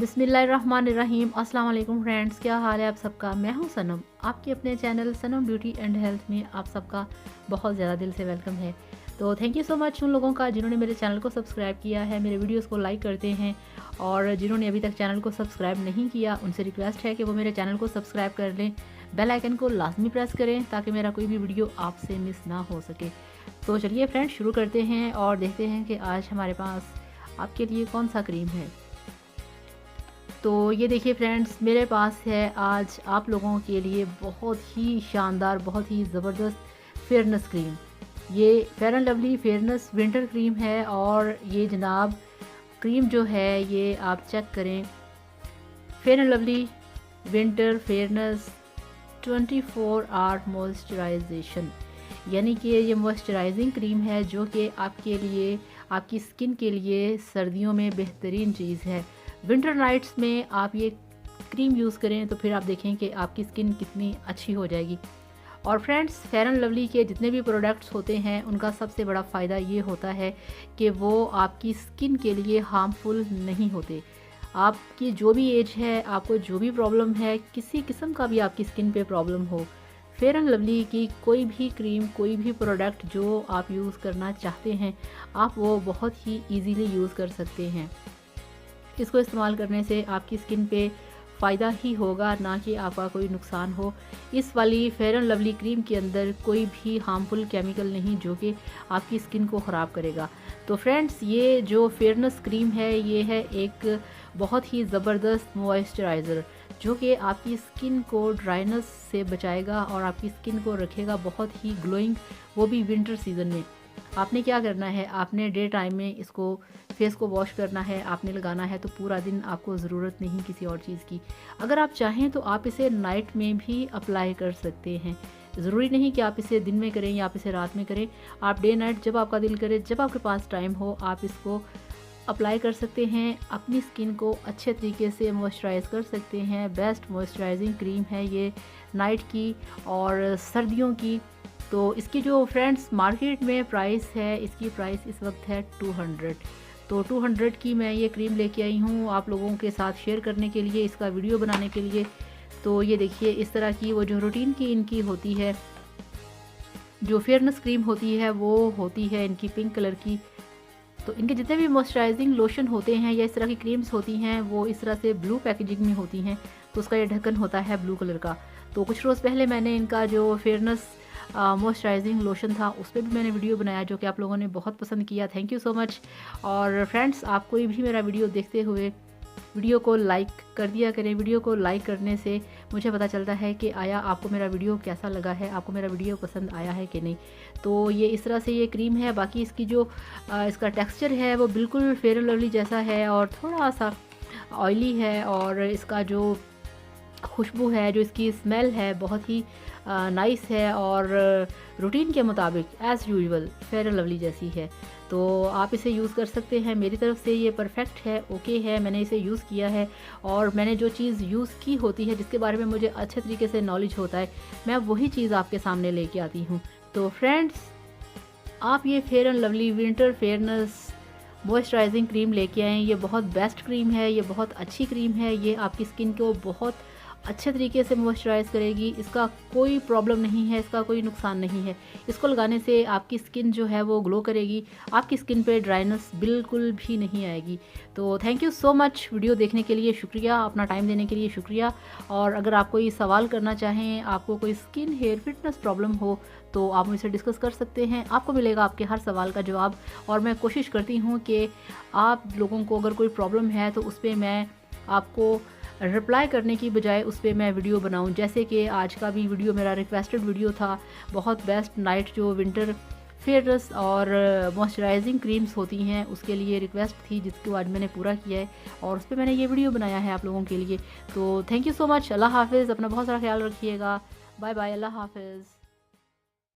बिस्मिल्लाहिर्रहमानिर्रहीम। अस्सलाम वालेकुम फ्रेंड्स, क्या हाल है आप सबका। मैं हूं सनम, आपके अपने channel Sanam beauty and health में आप सबका बहुत ज़्यादा दिल से वेलकम है। तो थैंक यू सो मच उन लोगों का जिन्होंने मेरे चैनल को सब्सक्राइब किया है, मेरे वीडियोस को लाइक करते हैं, और जिन्होंने अभी तक चैनल को सब्सक्राइब नहीं किया उनसे रिक्वेस्ट है कि वो मेरे चैनल को सब्सक्राइब कर लें, बेल आइकन को लाजमी प्रेस करें ताकि मेरा कोई भी वीडियो आपसे मिस ना हो सके। तो चलिए फ्रेंड्स शुरू करते हैं और देखते हैं कि आज हमारे पास आपके लिए कौन सा क्रीम है। तो ये देखिए फ्रेंड्स, मेरे पास है आज आप लोगों के लिए बहुत ही शानदार, बहुत ही ज़बरदस्त फेयरनेस क्रीम। ये fair and lovely fairness winter cream है, और ये जनाब क्रीम जो है ये आप चेक करें, Fair and Lovely winter fairness 24 hour moisturisation, यानी कि ये मॉइस्चराइजिंग क्रीम है जो कि आपके लिए, आपकी स्किन के लिए सर्दियों में बेहतरीन चीज़ है। विंटर नाइट्स में आप ये क्रीम यूज़ करें तो फिर आप देखें कि आपकी स्किन कितनी अच्छी हो जाएगी। और फ्रेंड्स, फेयर एंड लवली के जितने भी प्रोडक्ट्स होते हैं उनका सबसे बड़ा फ़ायदा ये होता है कि वो आपकी स्किन के लिए हार्मफुल नहीं होते। आपकी जो भी एज है, आपको जो भी प्रॉब्लम है, किसी किस्म का भी आपकी स्किन पे प्रॉब्लम हो, फेयर एंड लवली की कोई भी क्रीम, कोई भी प्रोडक्ट जो आप यूज़ करना चाहते हैं, आप वो बहुत ही ईजीली यूज़ कर सकते हैं। इसको इस्तेमाल करने से आपकी स्किन पे फ़ायदा ही होगा, ना कि आपका कोई नुकसान हो। इस वाली फेयर एंड लवली क्रीम के अंदर कोई भी हार्मफुल केमिकल नहीं जो कि आपकी स्किन को ख़राब करेगा। तो फ्रेंड्स, ये जो फेयरनेस क्रीम है ये है एक बहुत ही ज़बरदस्त मॉइस्चराइज़र जो कि आपकी स्किन को ड्राइनेस से बचाएगा और आपकी स्किन को रखेगा बहुत ही ग्लोइंग, वो भी विंटर सीज़न में। आपने क्या करना है, आपने डे टाइम में इसको फेस को वॉश करना है, आपने लगाना है, तो पूरा दिन आपको ज़रूरत नहीं किसी और चीज़ की। अगर आप चाहें तो आप इसे नाइट में भी अप्लाई कर सकते हैं। ज़रूरी नहीं कि आप इसे दिन में करें या आप इसे रात में करें। आप डे नाइट जब आपका दिल करे, जब आपके पास टाइम हो, आप इसको अप्लाई कर सकते हैं। अपनी स्किन को अच्छे तरीके से मॉइस्चराइज़ कर सकते हैं। बेस्ट मॉइस्चराइजिंग क्रीम है ये नाइट की और सर्दियों की। तो इसकी जो फ्रेंड्स मार्केट में प्राइस है, इसकी प्राइस इस वक्त है 200। तो 200 की मैं ये क्रीम लेके आई हूँ आप लोगों के साथ शेयर करने के लिए, इसका वीडियो बनाने के लिए। तो ये देखिए, इस तरह की वो जो रूटीन की इनकी होती है, जो फेयरनेस क्रीम होती है वो होती है इनकी पिंक कलर की। तो इनके जितने भी मॉइस्चराइजिंग लोशन होते हैं या इस तरह की क्रीम्स होती हैं वो इस तरह से ब्लू पैकेजिंग में होती हैं। तो उसका ये ढक्कन होता है ब्लू कलर का। तो कुछ रोज़ पहले मैंने इनका जो फेयरनेस मॉइस्चराइजिंग लोशन था उस पर भी मैंने वीडियो बनाया जो कि आप लोगों ने बहुत पसंद किया। Thank you so much. और फ्रेंड्स, आप कोई भी मेरा वीडियो देखते हुए वीडियो को लाइक कर दिया करें। वीडियो को लाइक करने से मुझे पता चलता है कि आया आपको मेरा वीडियो कैसा लगा है, आपको मेरा वीडियो पसंद आया है कि नहीं। तो ये इस तरह से ये क्रीम है। बाकी इसकी जो इसका टेक्सचर है वो बिल्कुल फेयर एंड लवली जैसा है और थोड़ा सा ऑयली है, और इसका जो खुशबू है, जो इसकी स्मेल है, बहुत ही नाइस है और रूटीन के मुताबिक as usual fair and lovely जैसी है। तो आप इसे यूज़ कर सकते हैं। मेरी तरफ से ये परफेक्ट है, ओके है। मैंने इसे यूज़ किया है और मैंने जो चीज़ यूज़ की होती है, जिसके बारे में मुझे अच्छे तरीके से नॉलेज होता है, मैं वही चीज़ आपके सामने लेके आती हूँ। तो फ्रेंड्स, आप ये fair and Lovely winter fairness moisturising cream लेके आएँ। ये बहुत बेस्ट क्रीम है, ये बहुत अच्छी क्रीम है। ये आपकी स्किन को बहुत अच्छे तरीके से मॉइस्चराइज़ करेगी। इसका कोई प्रॉब्लम नहीं है, इसका कोई नुकसान नहीं है। इसको लगाने से आपकी स्किन जो है वो ग्लो करेगी, आपकी स्किन पे ड्राइनेस बिल्कुल भी नहीं आएगी। तो thank you so much. Video देखने के लिए शुक्रिया, अपना टाइम देने के लिए शुक्रिया। और अगर आप कोई सवाल करना चाहें, आपको कोई स्किन हेयर फिटनेस प्रॉब्लम हो, तो आप मुझसे डिस्कस कर सकते हैं। आपको मिलेगा आपके हर सवाल का जवाब। और मैं कोशिश करती हूँ कि आप लोगों को अगर कोई प्रॉब्लम है तो उस पर मैं आपको रिप्लाई करने की बजाय उस पर मैं वीडियो बनाऊं। जैसे कि आज का भी वीडियो मेरा रिक्वेस्टेड वीडियो था, बहुत बेस्ट नाइट जो विंटर फेयरनेस और मॉइस्चराइजिंग क्रीम्स होती हैं उसके लिए रिक्वेस्ट थी, जिसको आज मैंने पूरा किया है और उस पर मैंने ये वीडियो बनाया है आप लोगों के लिए। तो थैंक यू सो मच। अल्लाह हाफिज़। अपना बहुत सारा ख्याल रखिएगा। Bye bye. अल्लाह हाफिज़।